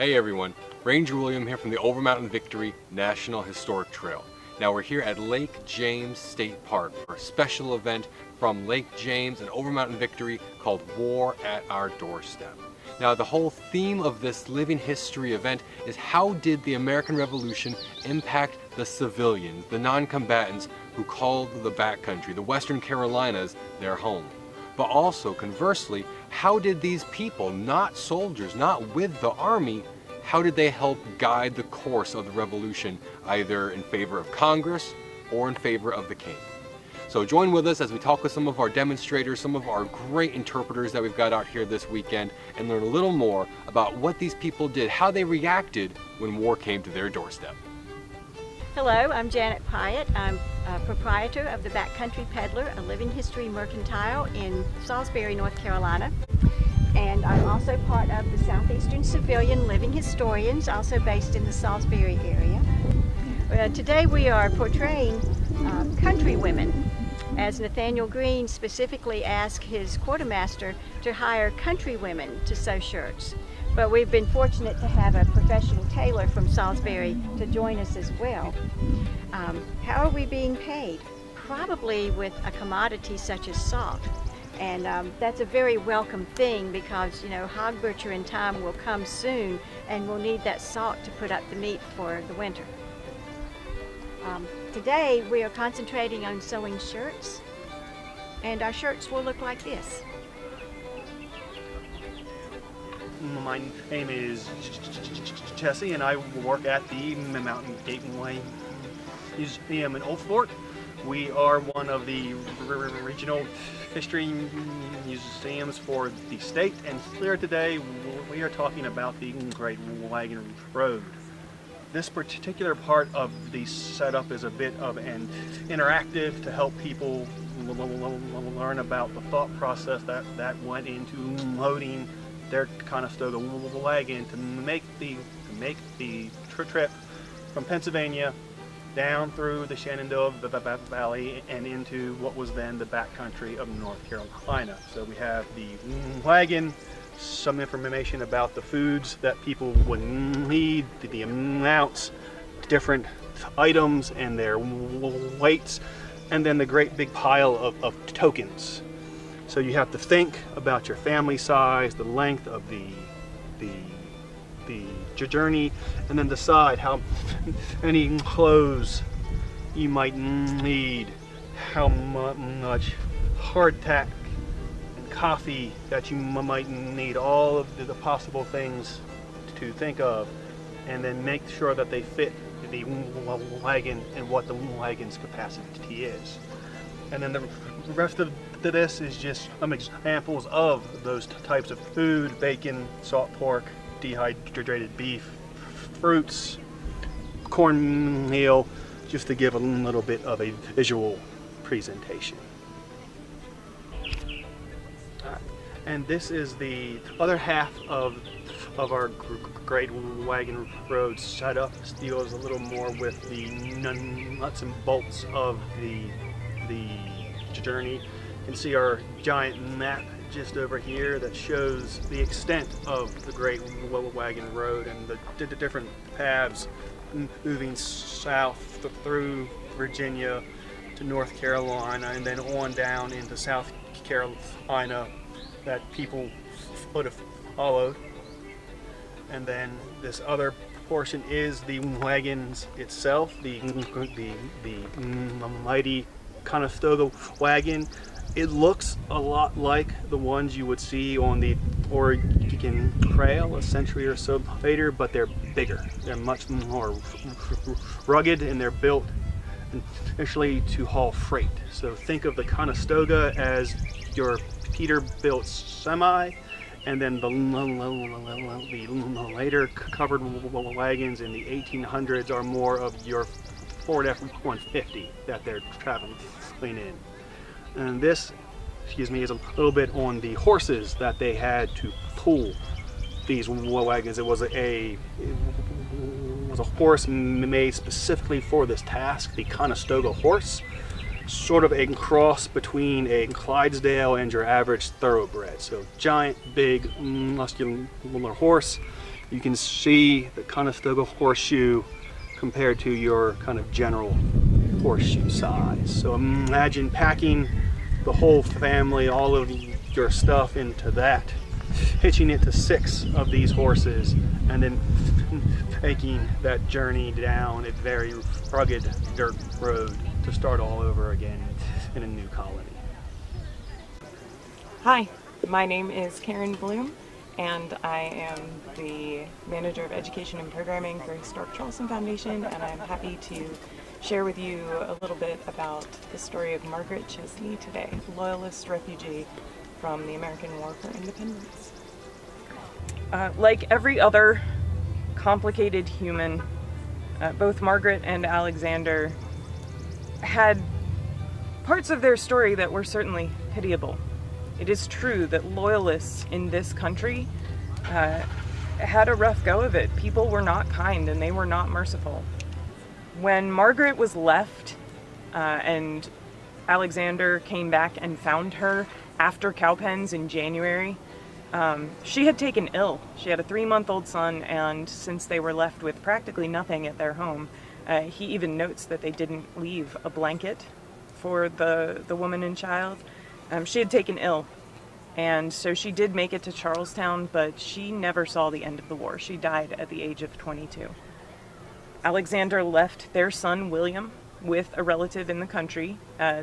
Hey everyone, Ranger William here from the Overmountain Victory National Historic Trail. Now we're here at Lake James State Park for a special event from Lake James and Overmountain Victory called War at Our Doorstep. Now the whole theme of this living history event is how did the American Revolution impact the civilians, the non-combatants who called the backcountry, the Western Carolinas, their home. But also, conversely, how did these people, not soldiers, not with the army, how did they help guide the course of the revolution, either in favor of Congress or in favor of the king? So join with us as we talk with some of our demonstrators, some of our great interpreters that we've got out here this weekend, and learn a little more about what these people did, how they reacted when war came to their doorstep. Hello, I'm Janet Pyatt. I'm a proprietor of the Backcountry Peddler, a living history mercantile in Salisbury, North Carolina. And I'm also part of the Southeastern Civilian Living Historians, also based in the Salisbury area. Today we are portraying country women, as Nathaniel Greene specifically asked his quartermaster to hire country women to sew shirts. But we've been fortunate to have a professional tailor from Salisbury to join us as well. How are we being paid? Probably with a commodity such as salt. And that's a very welcome thing because, you know, hog butchering time will come soon and we'll need that salt to put up the meat for the winter. Today we are concentrating on sewing shirts, and our shirts will look like this. My name is Jesse, and I work at the Mountain Gateway Museum in Old Fort. We are one of the regional history museums for the state, and here today we are talking about the Great Wagon Road. This particular part of the setup is a bit of an interactive to help people learn about the thought process that went into loading their Conestoga wagon to make the trip from Pennsylvania down through the Shenandoah Valley and into what was then the backcountry of North Carolina. So we have the wagon, some information about the foods that people would need, the amounts, different items and their weights, and then the great big pile of tokens. So you have to think about your family size, the length of the journey, and then decide how many clothes you might need, how much hardtack and coffee that you might need, all of the possible things to think of, and then make sure that they fit the wagon and what the wagon's capacity is. And then the rest of this is just some examples of those types of food: bacon, salt pork, dehydrated beef, fruits, cornmeal, just to give a little bit of a visual presentation. And this is the other half of our Great Wagon Road setup. This deals a little more with the nuts and bolts of the journey. You can see our giant map just over here that shows the extent of the Great Wagon Road and the different paths moving south through Virginia to North Carolina and then on down into South Carolina that people would have followed. And then this other portion is the wagons itself, the mighty Conestoga wagon. It looks a lot like the ones you would see on the Oregon Trail a century or so later, but they're bigger. They're much more rugged, and they're built initially to haul freight. So think of the Conestoga as your Peterbilt semi, and then the later covered wagons in the 1800s are more of your Ford F-150 that they're traveling in. And this, is a little bit on the horses that they had to pull these wagons. It was a horse made specifically for this task, the Conestoga horse, sort of a cross between a Clydesdale and your average thoroughbred. So giant, big, muscular horse, You can see the Conestoga horseshoe compared to your kind of general horseshoe size. So imagine packing the whole family, all of your stuff into that, hitching it to 6 of these horses, and then taking that journey down a very rugged dirt road to start all over again in a new colony. Hi, my name is Carin Bloom, and I am the Manager of Education and Programming for Historic Charleston Foundation, and I'm happy to share with you a little bit about the story of Margaret Chesney today, Loyalist refugee from the American War for Independence. Like every other complicated human, both Margaret and Alexander had parts of their story that were certainly pitiable. It is true that loyalists in this country had a rough go of it. People were not kind and they were not merciful. When Margaret was left and Alexander came back and found her after Cowpens in January, she had taken ill. She had a 3-month-old son, and since they were left with practically nothing at their home, he even notes that they didn't leave a blanket for the woman and child. She had taken ill, and so she did make it to Charlestown, but she never saw the end of the war. She died at the age of 22. Alexander left their son William with a relative in the country.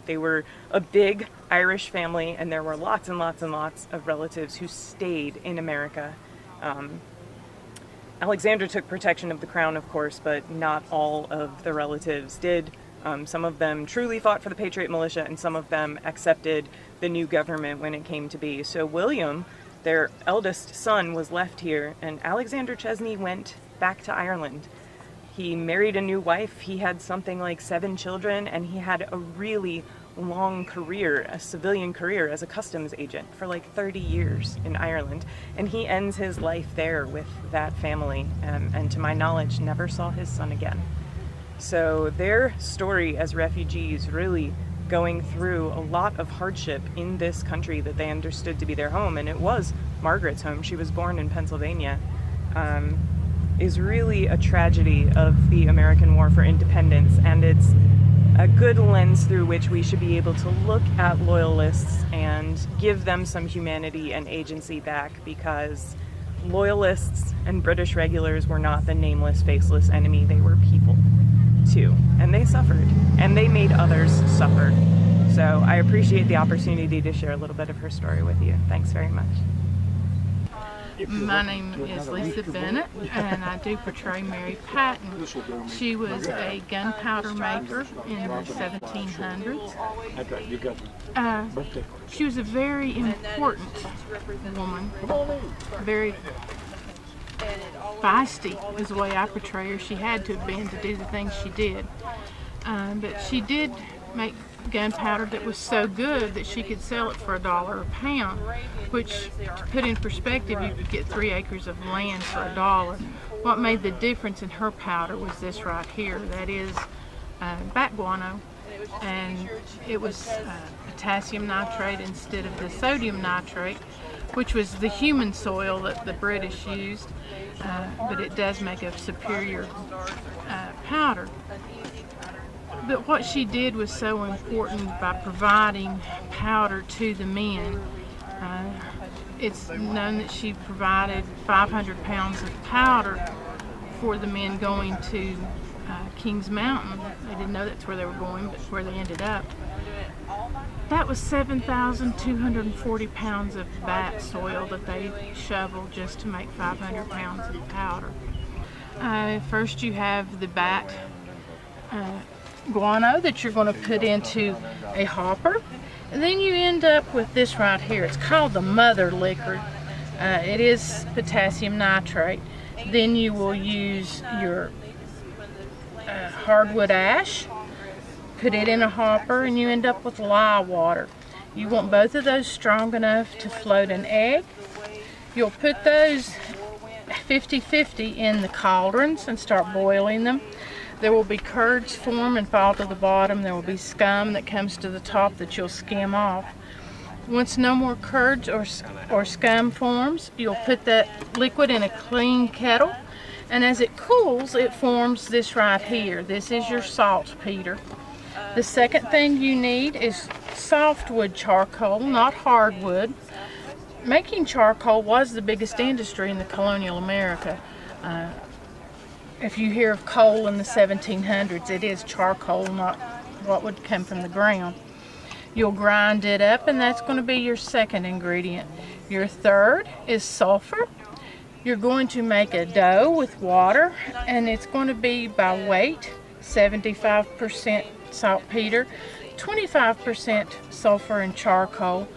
They were a big Irish family, and there were lots and lots and lots of relatives who stayed in America. Alexander took protection of the crown, of course, but not all of the relatives did. Some of them truly fought for the Patriot militia, and some of them accepted the new government when it came to be. So William, their eldest son, was left here, and Alexander Chesney went back to Ireland. He married a new wife, he had something like 7 children, and he had a really long career, a civilian career as a customs agent for like 30 years in Ireland. And he ends his life there with that family, and to my knowledge, never saw his son again. So their story as refugees, really going through a lot of hardship in this country that they understood to be their home, and it was Margaret's home. She was born in Pennsylvania, is really a tragedy of the American War for Independence, and it's a good lens through which we should be able to look at loyalists and give them some humanity and agency back, because loyalists and British regulars were not the nameless, faceless enemy. They were people too, and they suffered, and they made others suffer. So I appreciate the opportunity to share a little bit of her story with you. Thanks very much. My name is Lisa Bennett, and I do portray Mary Patton. She was a gunpowder maker in the 1700s. She was a very important woman, very feisty is the way I portray her. She had to have been to do the things she did. But she did make gunpowder that was so good that she could sell it for $1 a pound, which, to put in perspective, you could get 3 acres of land for $1. What made the difference in her powder was this right here. That is bat guano, and it was potassium nitrate instead of the sodium nitrate, which was the human soil that the British used, but it does make a superior powder. But what she did was so important by providing powder to the men. It's known that she provided 500 pounds of powder for the men going to Kings Mountain. They didn't know that's where they were going, but where they ended up. That was 7,240 pounds of bat soil that they shoveled just to make 500 pounds of powder. First you have the bat guano that you're going to put into a hopper, and then you end up with this right here. It's called the mother liquor. It is potassium nitrate. Then you will use your hardwood ash, put it in a hopper, and you end up with lye water. You want both of those strong enough to float an egg. You'll put those 50-50 in the cauldrons and start boiling them. There will be curds form and fall to the bottom. There will be scum that comes to the top that you'll skim off. Once no more curds or scum forms, you'll put that liquid in a clean kettle, and as it cools, it forms this right here. This is your saltpeter. The second thing you need is softwood charcoal, not hardwood. Making charcoal was the biggest industry in the colonial America. If you hear of coal in the 1700s, it is charcoal, not what would come from the ground. You'll grind it up, and that's going to be your second ingredient. Your third is sulfur. You're going to make a dough with water, and it's going to be by weight, 75% saltpeter, 25% sulfur and charcoal.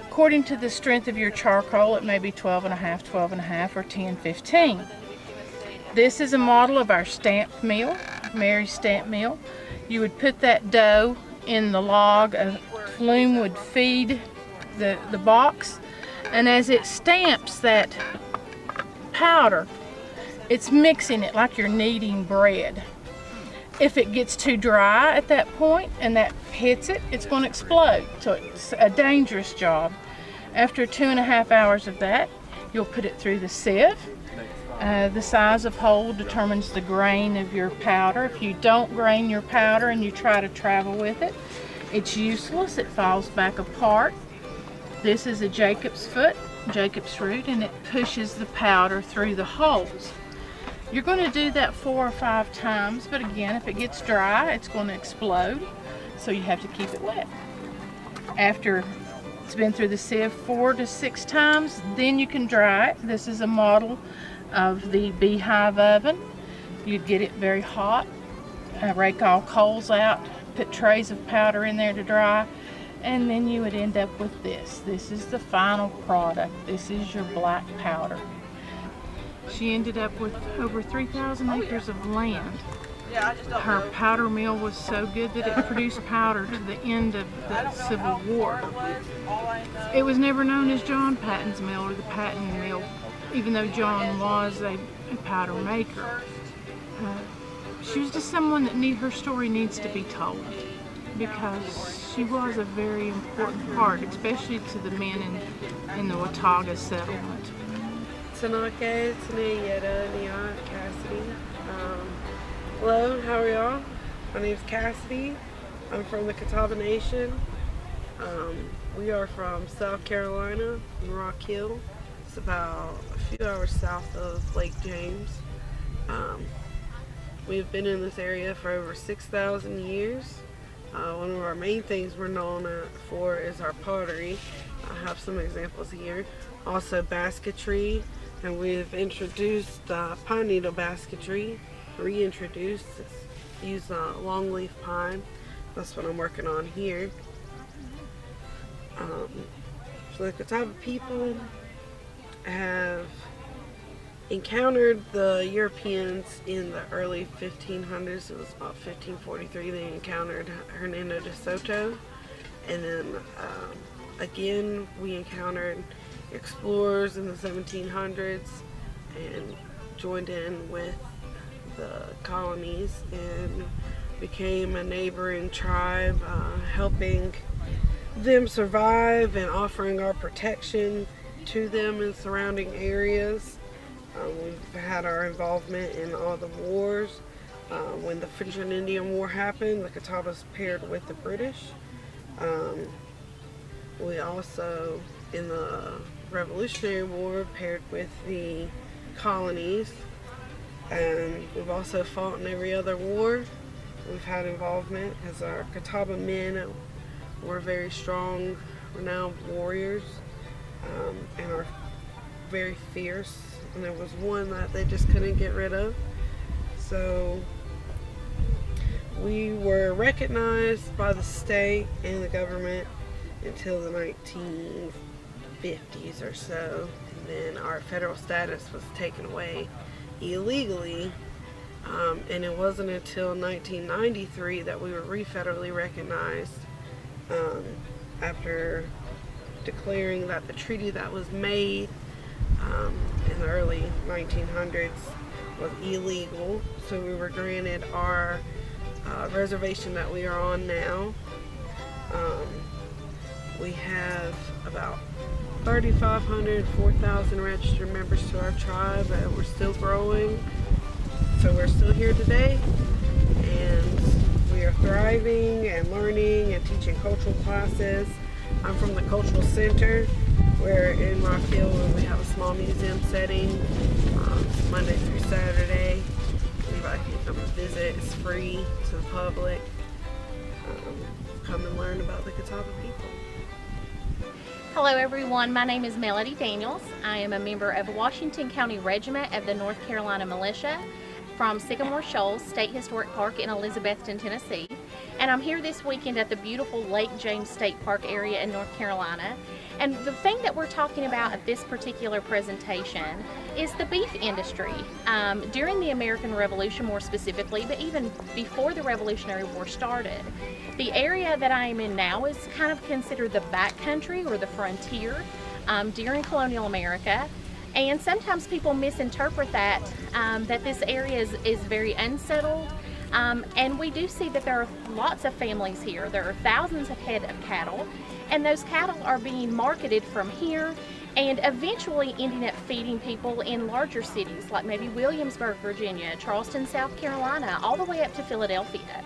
According to the strength of your charcoal, it may be 12.5, or 10, 15. This is a model of our stamp mill, Mary's stamp mill. You would put that dough in the log, a flume would feed the box, and as it stamps that powder, it's mixing it like you're kneading bread. If it gets too dry at that point and that hits it, it's going to explode. So it's a dangerous job. After 2.5 hours of that, you'll put it through the sieve. The size of hole determines the grain of your powder. If you don't grain your powder and you try to travel with it, it's useless. It falls back apart. This is a Jacob's foot, Jacob's root, and it pushes the powder through the holes. You're going to do that 4 or 5 times, but again, if it gets dry, it's going to explode, so you have to keep it wet. After it's been through the sieve 4 to 6 times, then you can dry it. This is a model of the beehive oven. You'd get it very hot, rake all coals out, put trays of powder in there to dry, and then you would end up with this. This is the final product. This is your black powder. She ended up with over 3,000 acres of land. Her powder mill was so good that it produced powder to the end of the Civil War. It was never known as John Patton's mill or the Patton mill, even though John was a powder maker. She was just someone that her story needs to be told, because she was a very important part, especially to the men in the Watauga settlement. Tanaka, Tane, Yetta, Nia, Cassidy. Hello, how are y'all? My name's Cassidy. I'm from the Catawba Nation. We are from South Carolina, Rock Hill. It's about a few hours south of Lake James. We've been in this area for over 6,000 years. One of our main things we're known for is our pottery. I have some examples here. Also basketry, and we've introduced pine needle basketry, reintroduced. Use longleaf pine. That's what I'm working on here. So the Catawba people have encountered the Europeans in the early 1500s. It was about 1543 they encountered Hernando de Soto, and then again we encountered explorers in the 1700s and joined in with the colonies and became a neighboring tribe, helping them survive and offering our protection to them in surrounding areas. We've had our involvement in all the wars. When the French and Indian War happened, the Catawbas paired with the British. We also, in the Revolutionary War, paired with the colonies. And we've also fought in every other war. We've had involvement because our Catawba men were very strong, renowned warriors, and are very fierce. And there was one that they just couldn't get rid of. So we were recognized by the state and the government until the 1950s or so. And then our federal status was taken away illegally. And it wasn't until 1993 that we were federally recognized, after declaring that the treaty that was made in the early 1900s was illegal. So we were granted our reservation that we are on now. We have about 3,500, 4,000 registered members to our tribe, and we're still growing. So we're still here today, and we are thriving and learning and teaching cultural classes. I'm from the Cultural Center. We're in Rockville, where we have a small museum setting, Monday through Saturday. Anybody can come and visit. It's free to the public. Come and learn about the Catawba people. Hello everyone, my name is Melodie Daniels. I am a member of Washington County Regiment of the North Carolina Militia from Sycamore Shoals State Historic Park in Elizabethton, Tennessee. And I'm here this weekend at the beautiful Lake James State Park area in North Carolina. And the thing that we're talking about at this particular presentation is the beef industry. During the American Revolution more specifically, but even before the Revolutionary War started, the area that I am in now is kind of considered the backcountry or the frontier during colonial America. And sometimes people misinterpret that, that this area is very unsettled. And we do see that there are lots of families here. There are thousands of head of cattle, and those cattle are being marketed from here and eventually ending up feeding people in larger cities like maybe Williamsburg, Virginia, Charleston, South Carolina, all the way up to Philadelphia.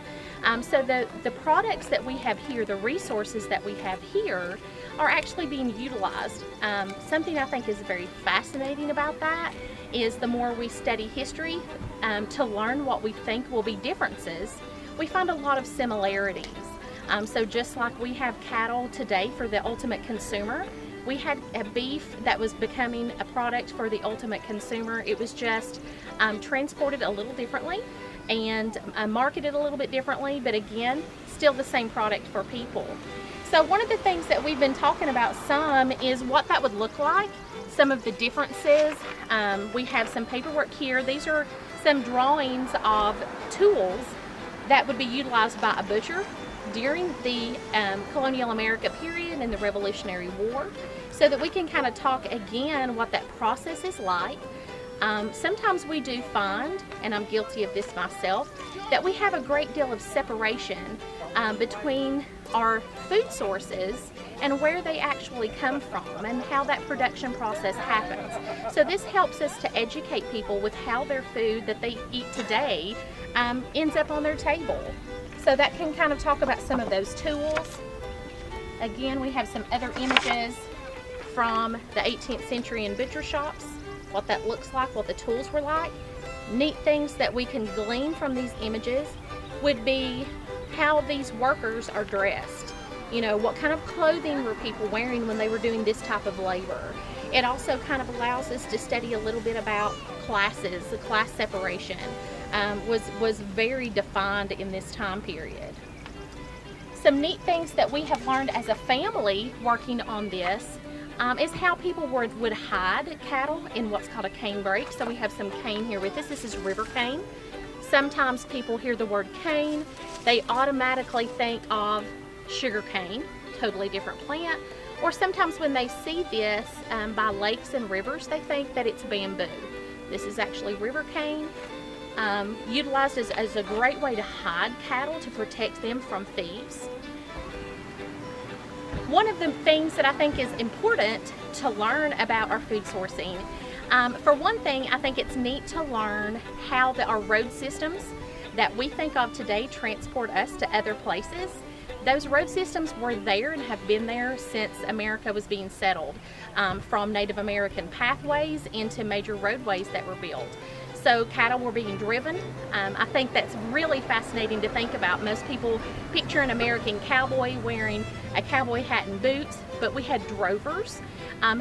So the products that we have here, the resources that we have here, are actually being utilized. Something I think is very fascinating about that is the more we study history to learn what we think will be differences, we find a lot of similarities. So just like we have cattle today for the ultimate consumer, we had a beef that was becoming a product for the ultimate consumer. It was just transported a little differently and marketed a little bit differently, but again, still the same product for people. So one of the things that we've been talking about some is what that would look like, some of the differences. We have some paperwork here. These are some drawings of tools that would be utilized by a butcher during the colonial America period and the Revolutionary War, so that we can kind of talk again what that process is like. Sometimes we do find, and I'm guilty of this myself, that we have a great deal of separation between our food sources and where they actually come from and how that production process happens. So this helps us to educate people with how their food that they eat today ends up on their table. So that can kind of talk about some of those tools. Again, we have some other images from the 18th century in butcher shops, what that looks like, what the tools were like. Neat things that we can glean from these images would be how these workers are dressed. You know, what kind of clothing were people wearing when they were doing this type of labor? It also kind of allows us to study a little bit about classes. The class separation was very defined in this time period. Some neat things that we have learned as a family working on this is how people would hide cattle in what's called a cane break. So we have some cane here with us. This is river cane. Sometimes people hear the word cane, they automatically think of sugar cane, totally different plant. Or sometimes when they see this by lakes and rivers, they think that it's bamboo. This is actually river cane, utilized as a great way to hide cattle to protect them from thieves. One of the things that I think is important to learn about our food sourcing, for one thing, I think it's neat to learn how our road systems that we think of today transport us to other places. Those road systems were there and have been there since America was being settled, from Native American pathways into major roadways that were built. So cattle were being driven. I think that's really fascinating to think about. Most people picture an American cowboy wearing a cowboy hat and boots, but we had drovers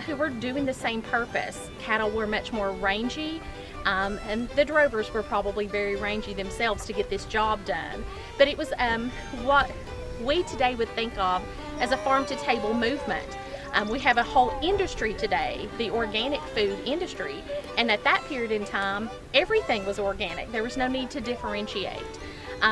who were doing the same purpose. Cattle were much more rangy, and the drovers were probably very rangy themselves to get this job done. But it was what we today would think of as a farm-to-table movement. We have a whole industry today, the organic food industry, and at that period in time, everything was organic. There was no need to differentiate.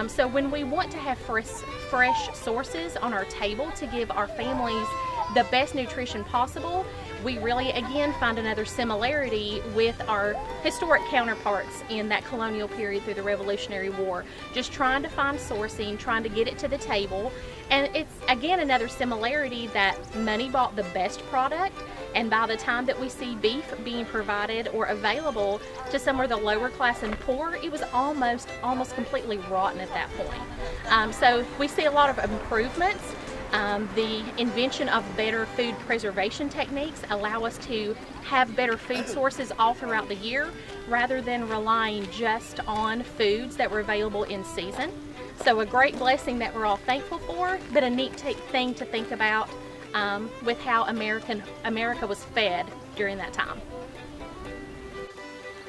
So when we want to have fresh sources on our table to give our families the best nutrition possible, we really again find another similarity with our historic counterparts in that colonial period through the Revolutionary War. Just trying to find sourcing, trying to get it to the table. And it's again another similarity that money bought the best product, and by the time that we see beef being provided or available to some of the lower class and poor, it was almost completely rotten at that point. So we see a lot of improvements. The invention of better food preservation techniques allow us to have better food sources all throughout the year rather than relying just on foods that were available in season. So a great blessing that we're all thankful for, but a neat thing to think about with how America was fed during that time.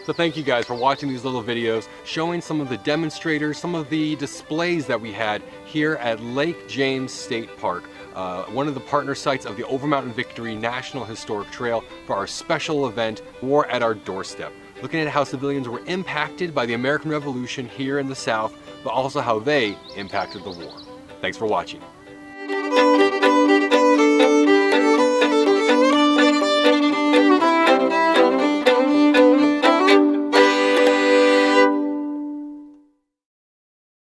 So thank you guys for watching these little videos showing some of the demonstrators, some of the displays that we had here at Lake James State Park, one of the partner sites of the Overmountain Victory National Historic Trail for our special event, War at Our Doorstep. Looking at how civilians were impacted by the American Revolution here in the South, but also how they impacted the war. Thanks for watching.